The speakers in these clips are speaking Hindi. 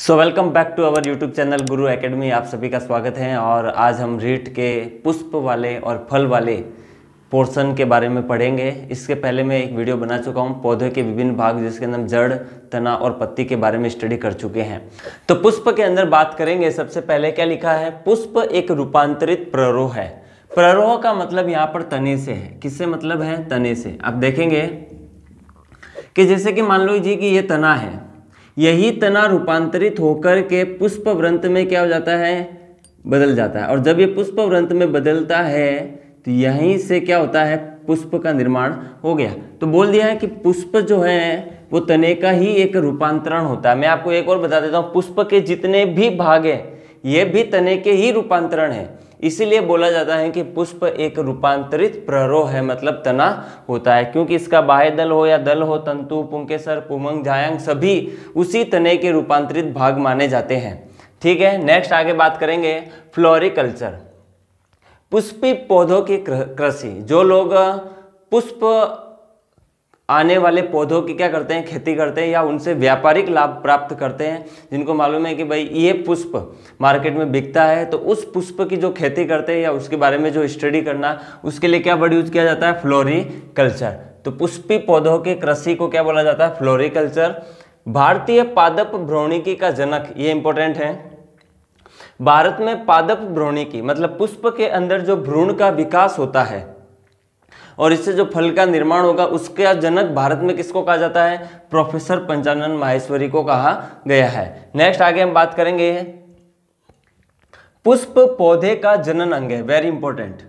So welcome back to our YouTube channel Guru academy. आप सभी का स्वागत है। और आज हम रीट के पुष्प वाले और फल वाले पोर्शन के बारे में पढ़ेंगे। इसके पहले मैं एक वीडियो बना चुका हूँ पौधे के विभिन्न भाग, जिसके अंदर हम जड़, तना और पत्ती के बारे में स्टडी कर चुके हैं। तो पुष्प के अंदर बात करेंगे। सबसे पहले क्या लिखा है? पुष्प एक रूपांतरित प्ररोह है। प्ररोह का मतलब यहाँ पर तने से है। किससे मतलब है? तने से। आप देखेंगे कि जैसे कि मान लो जी कि ये तना है, यही तना रूपांतरित होकर के पुष्प वृंत में क्या हो जाता है? बदल जाता है। और जब ये पुष्प वृंत में बदलता है तो यहीं से क्या होता है? पुष्प का निर्माण हो गया। तो बोल दिया है कि पुष्प जो है वो तने का ही एक रूपांतरण होता है। मैं आपको एक और बता देता हूँ, पुष्प के जितने भी भाग हैं ये भी तने के ही रूपांतरण है। इसीलिए बोला जाता है कि पुष्प एक रूपांतरित प्ररोह है, मतलब तना होता है, क्योंकि इसका बाह्य दल हो या दल हो, तंतु, पुंकेसर, पुमंग, जायांग सभी उसी तने के रूपांतरित भाग माने जाते हैं। ठीक है, नेक्स्ट आगे बात करेंगे फ्लोरिकल्चर, पुष्पी पौधों की कृषि। जो लोग पुष्प आने वाले पौधों की क्या करते हैं? खेती करते हैं या उनसे व्यापारिक लाभ प्राप्त करते हैं, जिनको मालूम है कि भाई ये पुष्प मार्केट में बिकता है, तो उस पुष्प की जो खेती करते हैं या उसके बारे में जो स्टडी करना, उसके लिए क्या वर्ड यूज किया जाता है? फ्लोरिकल्चर। तो पुष्पी पौधों के कृषि को क्या बोला जाता है? फ्लोरिकल्चर। भारतीय पादप भ्रौणिकी का जनक, ये इंपॉर्टेंट है। भारत में पादप भ्रौणिकी मतलब पुष्प के अंदर जो भ्रूण का विकास होता है और इससे जो फल का निर्माण होगा, उसका जनक भारत में किसको कहा जाता है? प्रोफेसर पंचानन माहेश्वरी को कहा गया है। नेक्स्ट आगे हम बात करेंगे, पुष्प पौधे का जनन अंग है। Very important.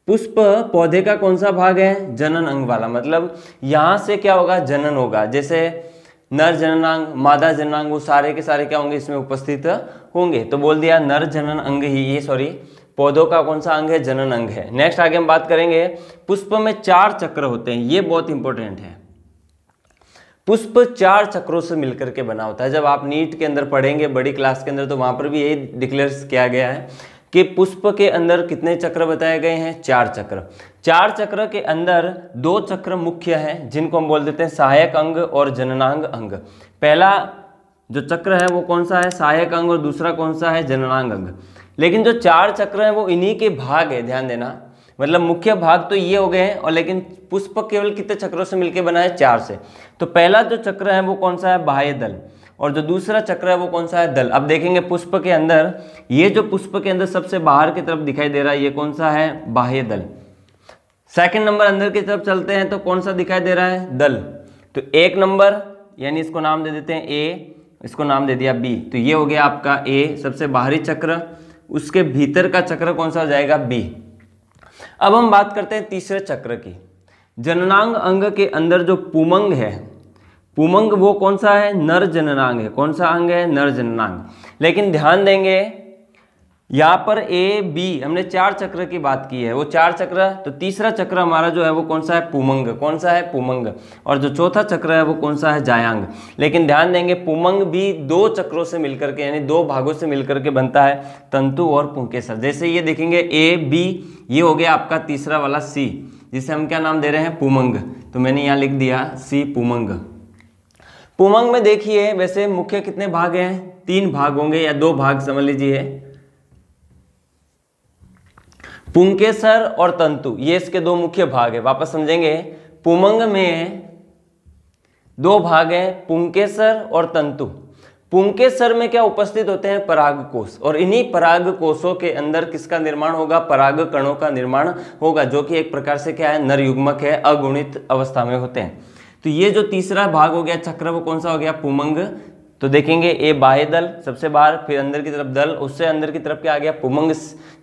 पुष्प पौधे का कौन सा भाग है? जनन अंग वाला। मतलब यहां से क्या होगा? जनन होगा। जैसे नर जननांग, मादा जननांग, वो सारे के सारे क्या होंगे? इसमें उपस्थित होंगे। तो बोल दिया नर जनन अंग ही, ये सॉरी पौधों का कौन सा अंग है? जनन अंग है। नेक्स्ट आगे हम बात करेंगे, पुष्प में 4 चक्र होते हैं। ये बहुत इंपॉर्टेंट है। पुष्प 4 चक्रों से मिलकर के बना होता है। जब आप नीट के अंदर पढ़ेंगे बड़ी क्लास के अंदर, तो वहां पर भी यही डिक्लेयर किया गया है कि पुष्प के अंदर कितने चक्र बताए गए हैं? 4 चक्र। 4 चक्र के अंदर 2 चक्र मुख्य हैं, जिनको हम बोल देते हैं सहायक अंग और जननांग अंग। पहला जो चक्र है वो कौन सा है? सहायक अंग। और दूसरा कौन सा है? जननांग अंग। लेकिन जो 4 चक्र है वो इन्हीं के भाग है, ध्यान देना। मतलब मुख्य भाग तो ये हो गए हैं, और लेकिन पुष्प केवल कितने चक्रों से मिलकर बना है? 4 से। तो पहला जो चक्र है वो कौन सा है? बाह्य दल। और जो दूसरा चक्र है वो कौन सा है? दल। अब देखेंगे पुष्प के अंदर, ये जो पुष्प के अंदर सबसे बाहर की तरफ दिखाई दे रहा है, ये कौन सा है? बाह्य दल। सेकंड नंबर अंदर की तरफ चलते हैं तो कौन सा दिखाई दे रहा है? दल। तो 1 नंबर, यानी इसको नाम दे देते हैं ए, इसको नाम दे दिया बी। तो ये हो गया आपका ए, सबसे बाहरी चक्र। उसके भीतर का चक्र कौन सा हो जाएगा? बी। अब हम बात करते हैं तीसरे चक्र की। जननांग अंग के अंदर जो पुमंग है, पुमंग वो कौन सा है? नर जननांग है। कौन सा अंग है? नर जननांग। लेकिन ध्यान देंगे यहाँ पर ए बी, हमने 4 चक्र की बात की है, वो 4 चक्र। तो तीसरा चक्र हमारा जो है वो कौन सा है? पुमंग। कौन सा है? पुमंग। और जो चौथा चक्र है वो कौन सा है? जायांग। लेकिन ध्यान देंगे पुमंग भी 2 चक्रों से मिलकर के, यानी 2 भागों से मिलकर के बनता है, तंतु और पुंकेसर। जैसे ये देखेंगे ए बी, ये हो गया आपका तीसरा वाला सी, जिसे हम क्या नाम दे रहे हैं? पुमंग। तो मैंने यहाँ लिख दिया सी, पुमंग। पुमंग में देखिए वैसे मुख्य कितने भाग हैं? 3 भाग होंगे, या 2 भाग समझ लीजिए। पुंकेसर और तंतु, ये इसके 2 मुख्य भाग है। वापस समझेंगे, पुमंग में 2 भाग हैं, पुंकेसर और तंतु। पुंकेसर में क्या उपस्थित होते हैं? परागकोश। और इन्हीं परागकोशों के अंदर किसका निर्माण होगा? पराग कणों का निर्माण होगा, जो कि एक प्रकार से क्या है? नर युग्मक है, अगुणित अवस्था में होते हैं। तो ये जो तीसरा भाग हो गया चक्र, वो कौन सा हो गया? पुमंग। तो देखेंगे ए बाह्य दल सबसे बाहर, फिर अंदर की तरफ दल, उससे अंदर की तरफ क्या आ गया? पुमंग,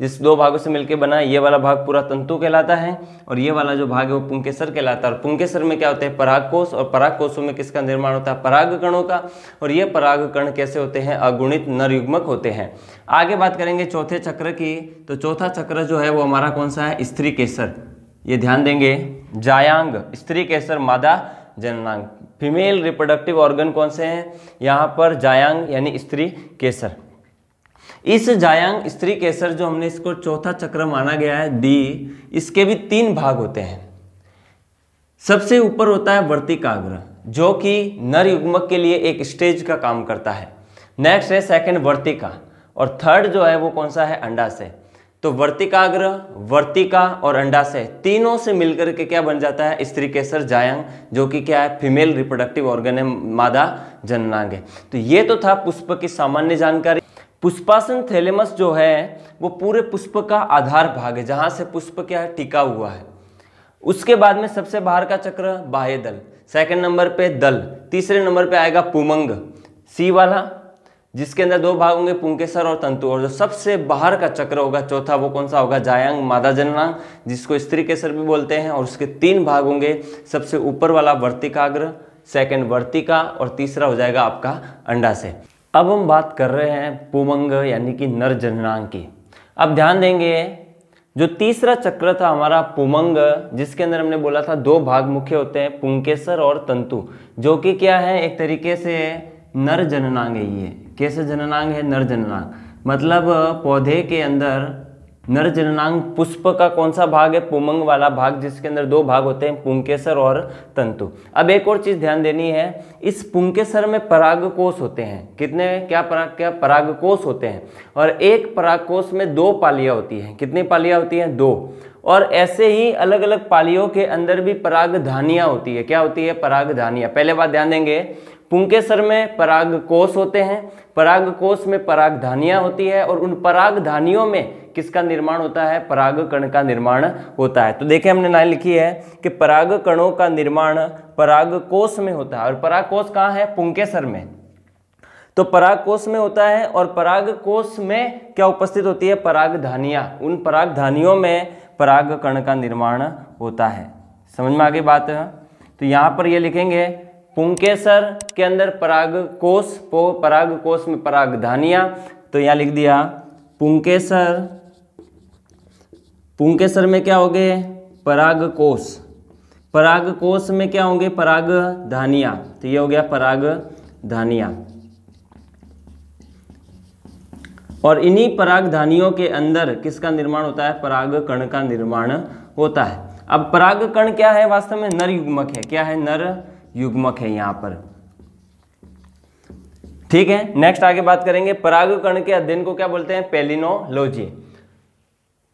जिस 2 भागों से मिलकर बना है। ये वाला भाग पूरा तंतु कहलाता है, और ये वाला जो भाग है वो पुंकेसर कहलाता है। और पुंकेसर में क्या होते हैं? परागकोश। और परागकोशों में किसका निर्माण होता है? पराग कणों का। और ये पराग कण कैसे होते हैं? अगुणित नर युग्मक होते हैं। आगे बात करेंगे चौथे चक्र की। तो चौथा चक्र जो है वो हमारा कौन सा है? स्त्री केसर। ये ध्यान देंगे, जायांग, स्त्री केसर, मादा जननांग। फीमेल रिप्रोडक्टिव ऑर्गन कौन से हैं? यहाँ पर जायांग यानी स्त्री केसर। इस जायांग स्त्री केसर जो हमने इसको चौथा चक्र माना गया है डी, इसके भी 3 भाग होते हैं। सबसे ऊपर होता है वर्तिकाग्र, जो कि नर युग्मक के लिए एक स्टेज का काम करता है। नेक्स्ट है सेकंड वर्तिका, और थर्ड जो है वो कौन सा है, अंडाशय। तो वर्तिकाग्र, वर्तिका और अंडाशय तीनों से मिलकर के क्या बन जाता है, स्त्री केसर जायंग, जो कि क्या है, फीमेल रिप्रोडक्टिव ऑर्गन है, मादा जननांग है। तो ये तो था पुष्प की सामान्य जानकारी। पुष्पासन थैलेमस जो है वो पूरे पुष्प का आधार भाग है, जहां से पुष्प क्या है, टिका हुआ है। उसके बाद में सबसे बाहर का चक्र बाह्य दल, सेकंड नंबर पे दल, तीसरे नंबर पे आएगा पुमंग सी वाला, जिसके अंदर दो भाग होंगे, पुंकेसर और तंतु। और जो सबसे बाहर का चक्र होगा चौथा, वो कौन सा होगा, जायांग मादा जननांग, जिसको स्त्री केसर भी बोलते हैं। और उसके तीन भाग होंगे, सबसे ऊपर वाला वर्तिकाग्र, सेकंड वर्तिका और तीसरा हो जाएगा आपका अंडाशय। अब हम बात कर रहे हैं पुमंग यानी कि नर जननांग की। अब ध्यान देंगे, जो तीसरा चक्र था हमारा पुमंग, जिसके अंदर हमने बोला था दो भाग मुख्य होते हैं, पुंकेसर और तंतु, जो कि क्या है, एक तरीके से नर जननांग है। ये कैसे जननांग है, नर जननांग, मतलब पौधे के अंदर नर जननांग पुष्प का कौन सा भाग है, पुमंग वाला भाग, जिसके अंदर दो भाग होते हैं, पुंकेसर और तंतु। अब एक और चीज ध्यान देनी है, इस पुंकेसर में परागकोश होते हैं। कितने, क्या परागकोश होते हैं, और एक परागकोश में दो पालियां होती हैं। कितनी पालियां होती हैं, दो। और ऐसे ही अलग अलग पालियों के अंदर भी परागधानियां होती है। क्या होती है, परागधानियां। पहले बात ध्यान देंगे, पुंकेसर में परागकोश होते हैं, परागकोश में परागधानियां होती है, और उन परागधानियों में किसका निर्माण होता है, परागकण का निर्माण होता है। तो देखिए हमने लाइन लिखी है कि परागकणों का निर्माण परागकोश में होता है, और परागकोश कहाँ है, पुंकेसर में। तो परागकोश में होता है, और परागकोश में क्या उपस्थित होती है, परागधानियां। उन परागधानियों में परागकण का निर्माण होता है। समझ में आ गई बात है। तो यहाँ पर ये लिखेंगे, पुंकेसर के अंदर परागकोश, परागकोश में परागधानियां। तो यहाँ लिख दिया पुंकेसर, पुंकेसर में क्या हो गए, परागकोश, परागकोश में क्या होंगे, परागधानियां। तो ये हो गया परागधानियां, और इन्हीं परागधानियों के अंदर किसका निर्माण होता है, परागकण का निर्माण होता है। अब परागकण क्या है, वास्तव में नर युग्मक है। क्या है, नर युग्मक है यहाँ पर। ठीक है, नेक्स्ट आगे बात करेंगे, परागकण के अध्ययन को क्या बोलते हैं, पेलिनोलॉजी।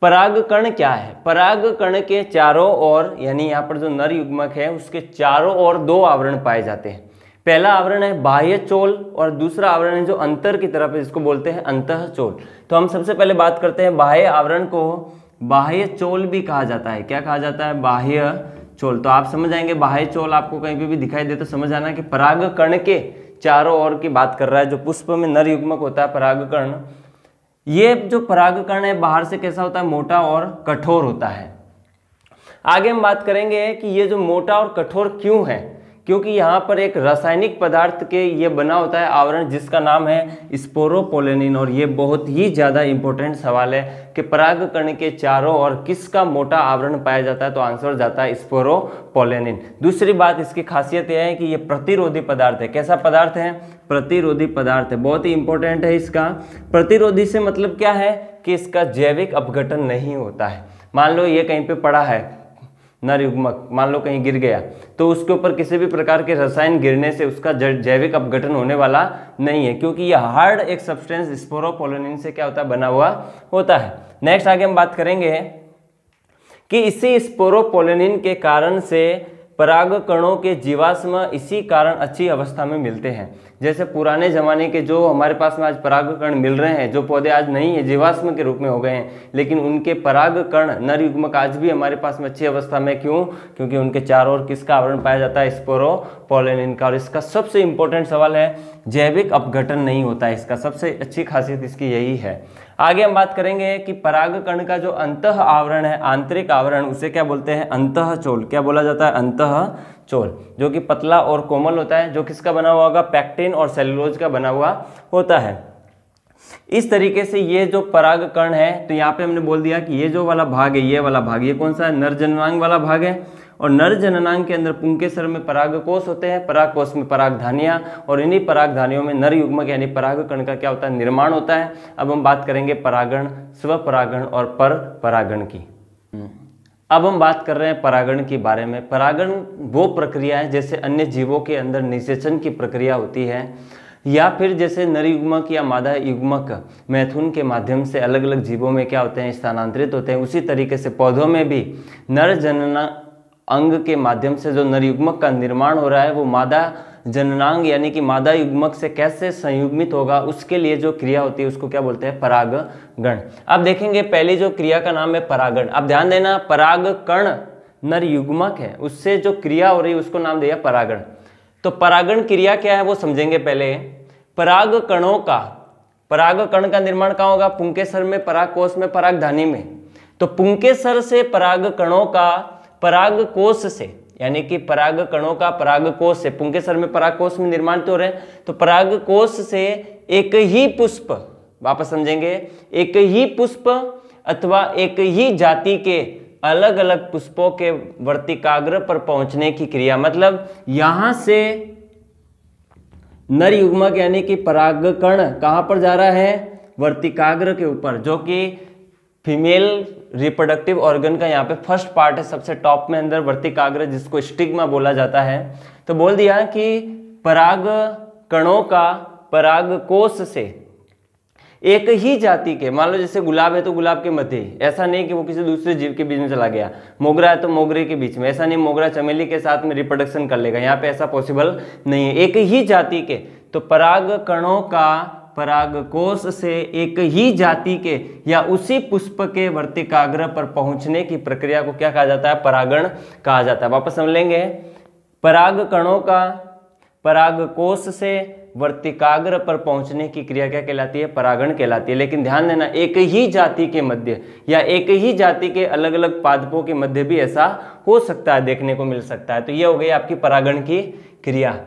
परागकण क्या है, परागकण के चारों ओर, यानी यहाँ पर जो नर युग्मक है उसके चारों ओर दो आवरण पाए जाते हैं। पहला आवरण है बाह्य चोल, और दूसरा आवरण है जो अंतर की तरफ है, जिसको बोलते हैं अंतःचोल। तो हम सबसे पहले बात करते हैं बाह्य आवरण को, बाह्य चोल भी कहा जाता है। क्या कहा जाता है, बाह्य चोल। तो आप समझ आएंगे, बाह्य चोल आपको कहीं पे भी दिखाई दे तो समझ आना कि परागकण के चारों ओर की बात कर रहा है। जो पुष्प में नर युग्मक होता है परागकण, ये जो परागकण है बाहर से कैसा होता है, मोटा और कठोर होता है। आगे हम बात करेंगे कि ये जो मोटा और कठोर क्यों है, क्योंकि यहाँ पर एक रासायनिक पदार्थ के ये बना होता है आवरण, जिसका नाम है स्पोरोपोलेनिन। और ये बहुत ही ज़्यादा इंपॉर्टेंट सवाल है कि परागकण के चारों ओर किसका मोटा आवरण पाया जाता है, तो आंसर जाता है स्पोरोपोलेनिन। दूसरी बात, इसकी खासियत यह है कि ये प्रतिरोधी पदार्थ है। कैसा पदार्थ है, प्रतिरोधी पदार्थ है, बहुत ही इंपॉर्टेंट है इसका। प्रतिरोधी से मतलब क्या है कि इसका जैविक अपघटन नहीं होता है। मान लो ये कहीं पे पड़ा है नर युग्मक, मान लो कहीं गिर गया, तो उसके ऊपर किसी भी प्रकार के रसायन गिरने से उसका जैविक अपघटन होने वाला नहीं है, क्योंकि यह हार्ड एक सब्सटेंस स्पोरोपोलेनिन से क्या होता है, बना हुआ होता है। नेक्स्ट आगे हम बात करेंगे कि इसी स्पोरोपोलेनिन के कारण से परागकणों के जीवाश्म इसी कारण अच्छी अवस्था में मिलते हैं। जैसे पुराने जमाने के जो हमारे पास में आज परागकण मिल रहे हैं, जो पौधे आज नहीं है, जीवाश्म के रूप में हो गए हैं, लेकिन उनके परागकण नर युग्मक आज भी हमारे पास में अच्छी अवस्था में। क्यों, क्योंकि उनके चारों ओर किसका आवरण पाया जाता है, स्पोरोपोलेनिन का। और इसका सबसे इंपॉर्टेंट सवाल है, जैविक अपघटन नहीं होता है। इसका सबसे अच्छी खासियत इसकी यही है। आगे हम बात करेंगे कि परागकण का जो अंतः आवरण है, आंतरिक आवरण, उसे क्या बोलते हैं, अंतःचोल। क्या बोला जाता है, अंतःचोल, जो कि पतला और कोमल होता है, जो किसका बना हुआ होगा, पैक्टिन और सेलुलोज का बना हुआ होता है। इस तरीके से ये जो परागकण है, तो यहाँ पे हमने बोल दिया कि ये जो वाला भाग है, ये वाला भाग, ये कौन सा है, नर जननांग वाला भाग है। और नर जननांग के अंदर पुंकेसर में परागकोश होते हैं, परागकोश में परागधानियां, और इन्हीं परागधानियों में नर युग्मक यानी परागकण का क्या होता है, निर्माण होता है। अब हम बात करेंगे परागण, स्वपरागण और पर परागण की। अब हम बात कर रहे हैं परागण के बारे में। परागण वो प्रक्रिया है जैसे अन्य जीवों के अंदर निषेचन की प्रक्रिया होती है, या फिर जैसे नर युग्मक या मादा युग्मक मैथुन के माध्यम से अलग अलग जीवों में क्या होते हैं, स्थानांतरित होते हैं, उसी तरीके से पौधों में भी नर जनना अंग के माध्यम से जो नर युग्मक का निर्माण हो रहा है वो मादा जननांग यानी कि मादा युग्मक से कैसे संयुग्मित होगा, उसके लिए जो क्रिया होती है उसको क्या बोलते हैं, परागण। अब देखेंगे पहली जो क्रिया का नाम है परागण। अब ध्यान देना, परागकण नर युग्मक है, उससे जो क्रिया हो रही है उसको नाम दिया परागण। तो परागण क्रिया क्या है वो समझेंगे पहले। परागकणों का, परागकण का निर्माण कहाँ होगा, पुंकेसर में, परागकोश में, परागधानी में। तो पुंकेसर से परागकणों का परागकोश से, यानी कि परागकणों का परागकोश से, पुंकेसर में परागकोश में निर्माण तो हो रहे हैं, तो परागकोश से एक ही पुष्प, वापस समझेंगे, एक ही पुष्प अथवा एक ही जाति के अलग अलग पुष्पों के वर्तिकाग्र पर पहुंचने की क्रिया। मतलब यहां से नर युग्मक यानी कि परागकण कहां पर जा रहा है, वर्तिकाग्र के ऊपर, जो कि फीमेल रिप्रोडक्टिव ऑर्गन का यहाँ पे फर्स्ट पार्ट है, सबसे टॉप में अंदर वर्तिकाग्र, जिसको स्टिग्मा बोला जाता है। तो बोल दिया कि परागकणों का परागकोश से एक ही जाति के, मान लो जैसे गुलाब है तो गुलाब के मध्य ही, ऐसा नहीं कि वो किसी दूसरे जीव के बीच में चला गया, मोगरा है तो मोगरे के बीच में, ऐसा नहीं मोगरा चमेली के साथ में रिप्रोडक्शन कर लेगा, यहाँ पे ऐसा पॉसिबल नहीं है। एक ही जाति के, तो परागकणों का परागकोश से एक ही जाति के या उसी पुष्प के वर्तिकाग्र पर पहुंचने की प्रक्रिया को क्या कहा जाता है, परागण कहा जाता है। वापस समझ लेंगे, परागकणों का परागकोश से वर्तिकाग्र पर पहुंचने की क्रिया क्या कहलाती है, परागण कहलाती है। लेकिन ध्यान देना, एक ही जाति के मध्य या एक ही जाति के अलग अलग पादपों के मध्य भी ऐसा हो सकता है, देखने को मिल सकता है। तो ये हो गई आपकी परागण की क्रिया।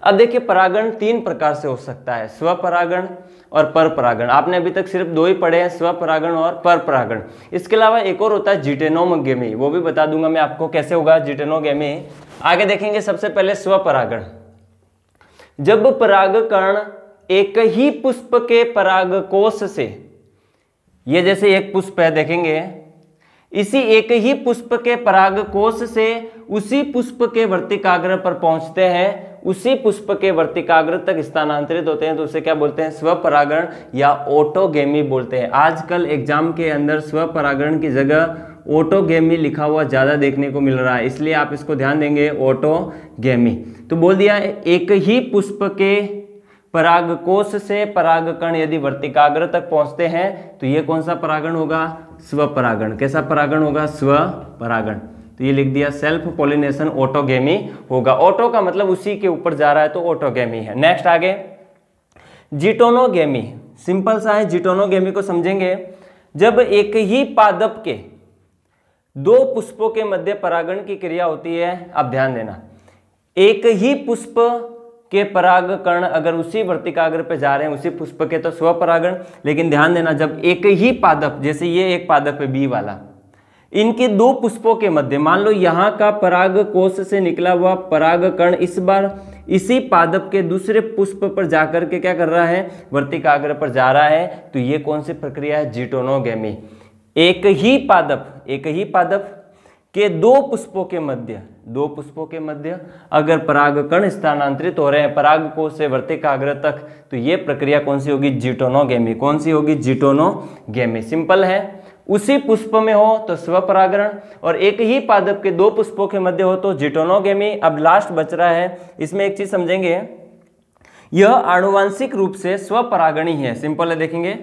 अब देखिए परागण तीन प्रकार से हो सकता है, स्वपरागण और परपरागण। आपने अभी तक सिर्फ दो ही पढ़े हैं, स्वपरागण और परपरागण। इसके अलावा एक और होता है जिटेनोगेमी, वो भी बता दूंगा मैं आपको कैसे होगा जिटेनोगेमी। आगे देखेंगे, सबसे पहले स्वपरागण। जब परागकण एक ही पुष्प के परागकोश से, ये जैसे एक पुष्प है देखेंगे, इसी एक ही पुष्प के परागकोश से उसी पुष्प के वर्तिकाग्र पर पहुंचते हैं, उसी पुष्प के वर्तिकाग्र तक स्थानांतरित होते हैं, तो उसे क्या बोलते हैं, स्वपरागण या ऑटोगेमी बोलते हैं। आजकल एग्जाम के अंदर स्वपरागण की जगह ऑटोगेमी लिखा हुआ ज्यादा देखने को मिल रहा है, इसलिए आप इसको ध्यान देंगे, ऑटोगेमी। तो बोल दिया एक ही पुष्प के परागकोश से परागकण यदि वर्तिकाग्र तक पहुंचते हैं तो ये कौन सा परागण होगा, स्वपरागण। कैसा परागण होगा, स्वपरागण। तो ये लिख दिया, सेल्फ पॉलिनेशन ऑटोगेमी होगा। ऑटो का मतलब उसी के ऊपर जा रहा है तो ऑटोगेमी है। नेक्स्ट आगे जिटोनोगेमी, सिंपल सा है। जिटोनोगेमी को समझेंगे, जब एक ही पादप के दो पुष्पों के मध्य परागण की क्रिया होती है। अब ध्यान देना, एक ही पुष्प के परागकण अगर उसी वर्तिकाग्र पे जा रहे हैं उसी पुष्प के, तो स्वपरागण। लेकिन ध्यान देना, जब एक ही पादप, जैसे ये एक पादप है बी वाला, इनके दो पुष्पों के मध्य, मान लो यहाँ का परागकोश से निकला हुआ परागकण इस बार इसी पादप के दूसरे पुष्प पर जाकर के क्या कर रहा है, वर्तिकाग्र पर जा रहा है, तो ये कौन सी प्रक्रिया है, जिटोनोगेमी। एक ही पादप के दो पुष्पों के मध्य अगर परागकण स्थानांतरित हो रहे हैं परागकोश से वर्तिकाग्र तक, तो ये प्रक्रिया कौन सी होगी, जिटोनोगेमी। कौन सी होगी, जिटोनोगेमी। सिंपल है, उसी पुष्प में हो तो स्वपरागण और एक ही पादप के दो पुष्पों के मध्य हो तो जिटोनोगेमी। अब लास्ट बच रहा है, इसमें एक चीज समझेंगे, यह आनुवांशिक रूप से स्वपरागणी है। सिंपल है, देखेंगे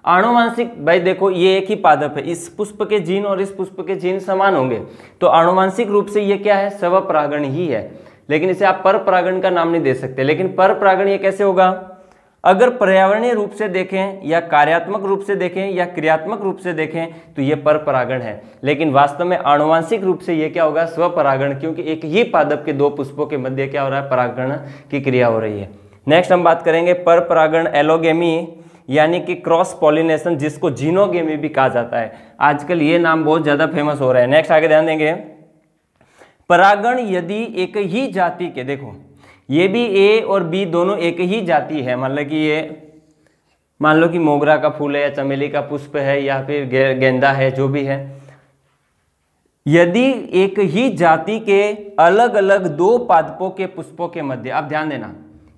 आनुवांशिक, भाई देखो ये एक ही पादप है, इस पुष्प के जीन और इस पुष्प के जीन समान होंगे, तो आनुवांशिक रूप से ये क्या है, स्वपरागण ही है। लेकिन इसे आप परपरागण का नाम नहीं दे सकते। लेकिन परपरागण ये कैसे होगा, अगर पर्यावरणीय रूप से देखें या कार्यात्मक रूप से देखें या क्रियात्मक रूप से देखें तो ये परपरागण है। लेकिन वास्तव में आनुवांशिक रूप से ये क्या होगा, स्वपरागण, क्योंकि एक ही पादप के दो पुष्पों के मध्य क्या हो रहा है, परागण की क्रिया हो रही है। नेक्स्ट हम बात करेंगे परपरागण, एलोगेमी, यानी कि क्रॉस पॉलिनेशन, जिसको जीनोगेमी भी कहा जाता है। आजकल ये नाम बहुत ज्यादा फेमस हो रहा है। नेक्स्ट आगे ध्यान देंगे, परागण यदि एक ही जाति के, देखो ये भी ए और बी दोनों एक ही जाति है, मतलब कि ये मान लो कि मोगरा का फूल है या चमेली का पुष्प है या फिर गेंदा है, जो भी है, यदि एक ही जाति के अलग अलग दो पादपों के पुष्पों के मध्य, अब ध्यान देना,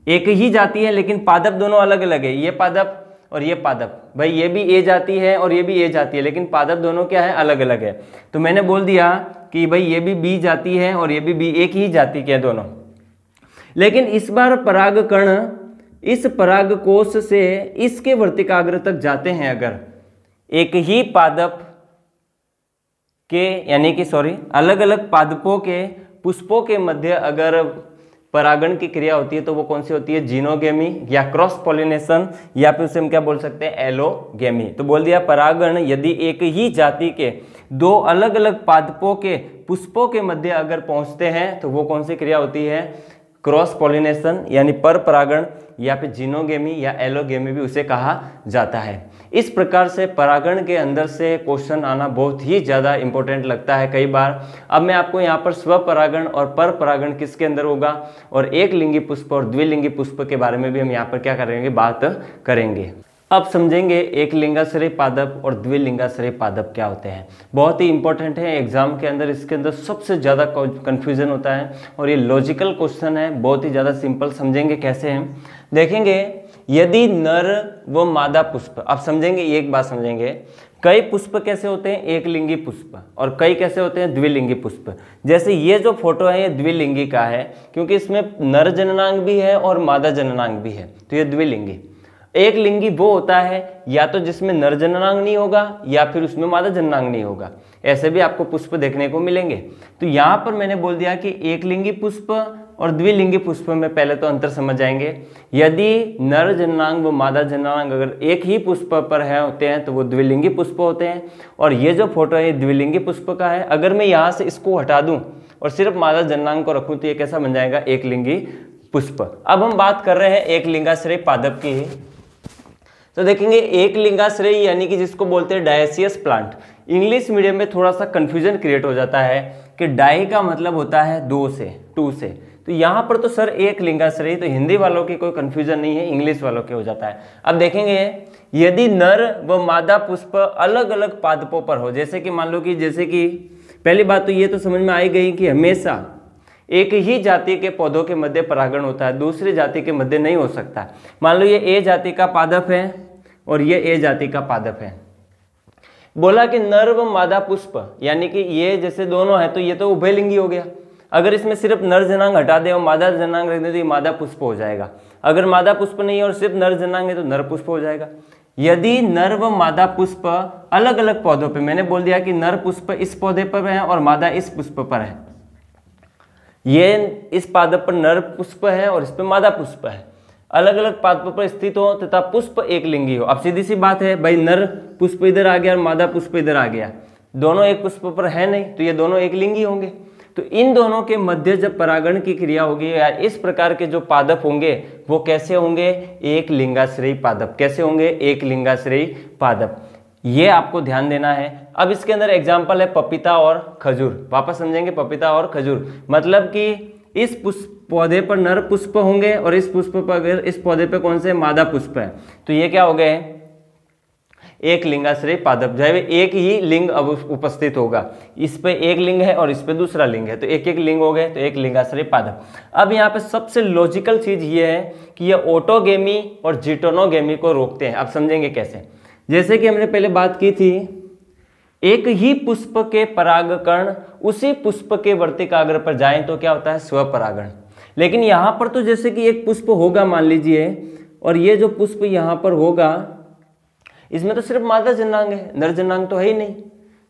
एक ही जाति है लेकिन पादप दोनों अलग अलग है, ये पादप और ये पादप, भाई ये भी ए जाति है और ये भी ए जाति है, लेकिन पादप दोनों क्या है, अलग अलग है। तो मैंने बोल दिया कि भाई ये भी बी जाति है और ये भी बी, एक ही जाति के दोनों। लेकिन इस बार परागकण इस परागकोश से इसके वर्तिकाग्र तक जाते हैं। अगर एक ही पादप के यानी कि अलग अलग पादपों के पुष्पों के मध्य अगर परागण की क्रिया होती है तो वो कौन सी होती है, जीनोगेमी या क्रॉस पॉलिनेशन, या फिर उसे हम क्या बोल सकते हैं, एलोगेमी। तो बोल दिया परागण यदि एक ही जाति के दो अलग अलग पादपों के पुष्पों के मध्य अगर पहुंचते हैं तो वो कौन सी क्रिया होती है, क्रॉस पॉलिनेशन यानी पर परागण, या फिर जीनोगेमी या एलोगेमी भी उसे कहा जाता है। इस प्रकार से परागण के अंदर से क्वेश्चन आना बहुत ही ज़्यादा इंपॉर्टेंट लगता है कई बार। अब मैं आपको यहाँ पर स्वपरागण और पर परागण किसके अंदर होगा और एक लिंगी पुष्प और द्विलिंगी पुष्प के बारे में भी हम यहाँ पर क्या करेंगे, बात करेंगे। अब समझेंगे एक लिंगाश्रयी पादप और द्विलिंगाश्रयी पादप क्या होते हैं। बहुत ही इंपॉर्टेंट है एग्जाम के अंदर, इसके अंदर सबसे ज़्यादा कन्फ्यूजन होता है और ये लॉजिकल क्वेश्चन है, बहुत ही ज़्यादा सिंपल। समझेंगे कैसे हम, देखेंगे यदि नर व मादा पुष्प, अब समझेंगे एक बात समझेंगे, कई पुष्प कैसे होते हैं, एक लिंगी पुष्प, और कई कैसे होते हैं, द्विलिंगी पुष्प। जैसे ये जो फोटो है ये द्विलिंगी का है क्योंकि इसमें नर जननांग भी है और मादा जननांग भी है, तो ये द्विलिंगी। एक लिंगी वो होता है या तो जिसमें नर जननांग नहीं होगा या फिर उसमें मादा जननांग नहीं होगा, ऐसे भी आपको पुष्प देखने को मिलेंगे। तो यहाँ पर मैंने बोल दिया कि एक लिंगी पुष्प और द्विलिंगी पुष्प में पहले तो अंतर समझ जाएंगे। यदि नर जननांग व मादा जननांग अगर एक ही पुष्प पर है होते हैं तो वो द्विलिंगी पुष्प होते हैं। और ये जो फोटो है ये द्विलिंगी पुष्प का है। अगर मैं यहाँ से इसको हटा दूं और सिर्फ मादा जननांग को रखूं तो ये कैसा बन जाएगा, एक लिंगी पुष्प। अब हम बात कर रहे हैं एक लिंगाश्रयी पादप की। तो देखेंगे एक लिंगाश्रयी यानी कि जिसको बोलते हैं डायसियस प्लांट। इंग्लिश मीडियम में थोड़ा सा कंफ्यूजन क्रिएट हो जाता है कि डाई का मतलब होता है दो से, टू से, तो यहाँ पर तो सर एक लिंगाश्रयी, तो हिंदी वालों की कोई कंफ्यूजन नहीं है, इंग्लिश वालों के हो जाता है। अब देखेंगे यदि नर व मादा पुष्प अलग अलग पादपों पर हो, जैसे कि मान लो कि जैसे कि पहली बात तो ये तो समझ में आई गई कि हमेशा एक ही जाति के पौधों के मध्य परागण होता है, दूसरी जाति के मध्य नहीं हो सकता। मान लो ये ए जाति का पादप है और ये ए जाति का पादप है। बोला कि नर व मादा पुष्प यानी कि ये जैसे दोनों है तो ये तो उभयलिंगी हो गया। अगर इसमें सिर्फ नर जनांग हटा दे और मादा जनांग रख दे तो ये मादा पुष्प हो जाएगा। अगर मादा पुष्प नहीं है और सिर्फ नर जनांग है तो नर पुष्प हो जाएगा। यदि नर व मादा पुष्प अलग अलग पौधों पे, मैंने बोल दिया कि नर पुष्प इस पौधे पर है और मादा इस पुष्प पर है, ये इस पादप पर नर पुष्प है और इस पर मादा पुष्प है, अलग अलग पादपों पर स्थित हो तथा पुष्प एक लिंगी हो। अब सीधी सी बात है भाई, नर पुष्प इधर आ गया और मादा पुष्प इधर आ गया, दोनों एक पुष्प पर है नहीं तो ये दोनों एक लिंगी होंगे। तो इन दोनों के मध्य जब परागण की क्रिया होगी या इस प्रकार के जो पादप होंगे वो कैसे होंगे, एक लिंगाश्रयी पादप। कैसे होंगे, एक लिंगाश्रयी पादप, ये आपको ध्यान देना है। अब इसके अंदर एग्जाम्पल है पपीता और खजूर। वापस समझेंगे, पपीता और खजूर मतलब कि इस पौधे पर नर पुष्प होंगे और इस पुष्प पर अगर इस पौधे पर कौन से मादा पुष्प है तो ये क्या हो गए, एक लिंगाश्रयी पादप। जो है एक ही लिंग अब उपस्थित होगा, इस पे एक लिंग है और इस पे दूसरा लिंग है तो एक एक लिंग हो गए तो एक लिंगाश्रयी पादप। अब यहाँ पे सबसे लॉजिकल चीज ये है कि ये ऑटोगेमी और जिटोनोगेमी को रोकते हैं। अब समझेंगे कैसे, जैसे कि हमने पहले बात की थी, एक ही पुष्प के परागकण उसी पुष्प के वर्तिकाग्र पर जाएं तो क्या होता है, स्वपरागण। लेकिन यहाँ पर तो जैसे कि एक पुष्प होगा मान लीजिए और ये जो पुष्प यहाँ पर होगा इसमें तो सिर्फ मादा जननांग है, नर जननांग तो है ही नहीं।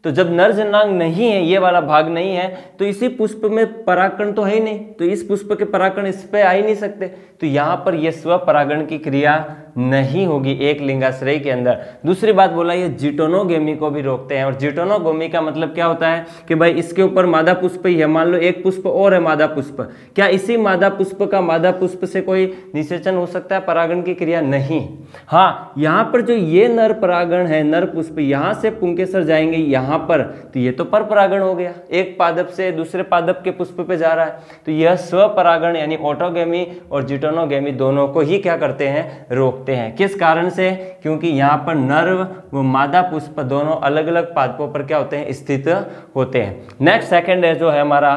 तो जब नर जननांग नहीं है, ये वाला भाग नहीं है, तो इसी पुष्प में परागकण तो है ही नहीं, तो इस पुष्प के परागकण इस पे आ ही नहीं सकते। तो यहाँ पर ये स्वपरागण की क्रिया नहीं होगी एक लिंगाश्रयी के अंदर। दूसरी बात बोला ये जिटोनोगेमी को भी रोकते हैं। और जिटोनोगेमी का मतलब क्या होता है कि भाई इसके ऊपर मादा पुष्प ही है, मान लो एक पुष्प और है मादा पुष्प, क्या इसी मादा पुष्प का मादा पुष्प से कोई निषेचन हो सकता है, परागण की क्रिया नहीं। हाँ, यहाँ पर जो ये नर परागण है, नर पुष्प यहाँ से पुंकेसर जाएंगे यहाँ पर, तो ये तो पर परागण हो गया, एक पादप से दूसरे पादप के पुष्प पे जा रहा है। तो यह स्वपरागण यानी ऑटोगेमी और जिटोनोगेमी दोनों को ही क्या करते हैं, रोकते हैं। किस कारण से, क्योंकि यहाँ पर नर व मादा पुष्प दोनों अलग अलग पादपों पर क्या होते हैं, स्थित होते हैं। नेक्स्ट सेकंड है जो है हमारा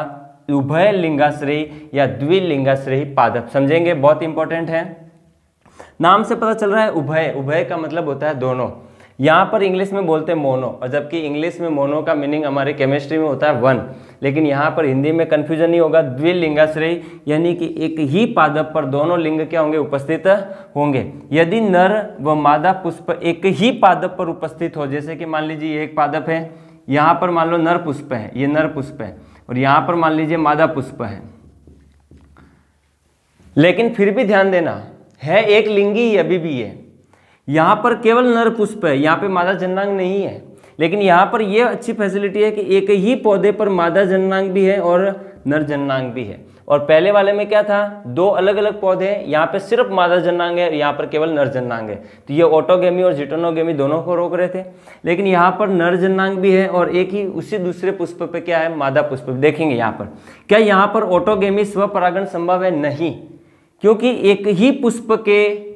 उभय लिंगाश्रयी या द्विलिंगाश्रयी पादप। समझेंगे, बहुत इंपॉर्टेंट है। नाम से पता चल रहा है उभय, उभय का मतलब होता है दोनों। यहाँ पर इंग्लिश में बोलते हैं मोनो, और जबकि इंग्लिश में मोनो का मीनिंग हमारे केमिस्ट्री में होता है वन, लेकिन यहाँ पर हिंदी में कन्फ्यूजन नहीं होगा। द्विलिंगाश्रयी यानी कि एक ही पादप पर दोनों लिंग क्या होंगे, उपस्थित होंगे। यदि नर व मादा पुष्प एक ही पादप पर उपस्थित हो, जैसे कि मान लीजिए ये एक पादप है, यहाँ पर मान लो नर पुष्प है, ये नर पुष्प है, और यहाँ पर मान लीजिए मादा पुष्प है, लेकिन फिर भी ध्यान देना है एक लिंगी अभी भी है। यहाँ पर केवल नर पुष्प है, यहाँ पे मादा जननांग नहीं है, लेकिन यहाँ पर यह अच्छी फैसिलिटी है कि एक ही पौधे पर मादा जननांग भी है और नर जननांग भी है। और पहले वाले में क्या था, दो अलग अलग पौधे हैं, यहाँ पे सिर्फ मादा जननांग है, यहाँ पर केवल नर जननांग है, तो ये ऑटोगेमी और जिटोनोगेमी दोनों को रोक रहे थे। लेकिन यहाँ पर नर जननांग भी है और एक ही उसी दूसरे पुष्प पे क्या है, मादा पुष्प। देखेंगे यहाँ पर क्या यहाँ पर ऑटोगेमी स्वपरागण संभव है, नहीं, क्योंकि एक ही पुष्प के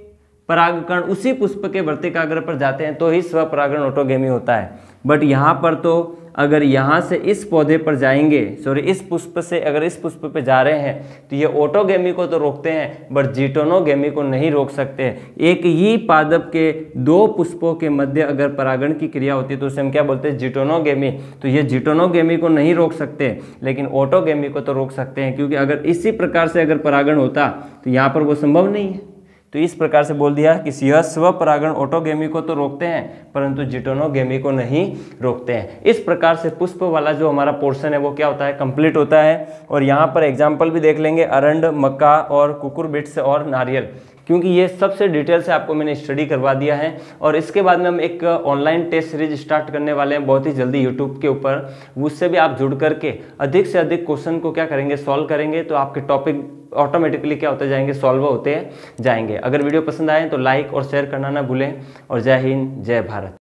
परागकण उसी पुष्प के वर्तिकाग्र पर जाते हैं तो ही स्वपरागण ऑटोगेमी होता है। बट यहाँ पर तो अगर यहाँ से इस पौधे पर जाएंगे, सॉरी इस पुष्प से अगर इस पुष्प पे जा रहे हैं तो ये ऑटोगेमी को तो रोकते हैं बट जिटोनोगेमी को नहीं रोक सकते। एक ही पादप के दो पुष्पों के मध्य अगर परागण की क्रिया होती है तो उसे हम क्या बोलते हैं, जिटोनोगेमी। तो ये जिटोनोगेमी को नहीं रोक सकते लेकिन ऑटोगेमी को तो रोक सकते हैं, क्योंकि अगर इसी प्रकार से अगर परागण होता तो यहाँ पर वो संभव नहीं है। तो इस प्रकार से बोल दिया कि यह स्वपरागण ऑटोगेमी को तो रोकते हैं परंतु जिटोनोगेमी को नहीं रोकते हैं। इस प्रकार से पुष्प वाला जो हमारा पोर्शन है वो क्या होता है, कंप्लीट होता है। और यहाँ पर एग्जाम्पल भी देख लेंगे, अरंड, मक्का और कुकुरबिट्स और नारियल, क्योंकि ये सबसे डिटेल से आपको मैंने स्टडी करवा दिया है। और इसके बाद में हम एक ऑनलाइन टेस्ट सीरीज स्टार्ट करने वाले हैं बहुत ही जल्दी यूट्यूब के ऊपर, उससे भी आप जुड़ करके अधिक से अधिक क्वेश्चन को क्या करेंगे, सॉल्व करेंगे, तो आपके टॉपिक ऑटोमेटिकली क्या होते जाएंगे, सॉल्व होते जाएंगे। अगर वीडियो पसंद आए तो लाइक और शेयर करना ना भूलें। और जय हिंद, जय भारत।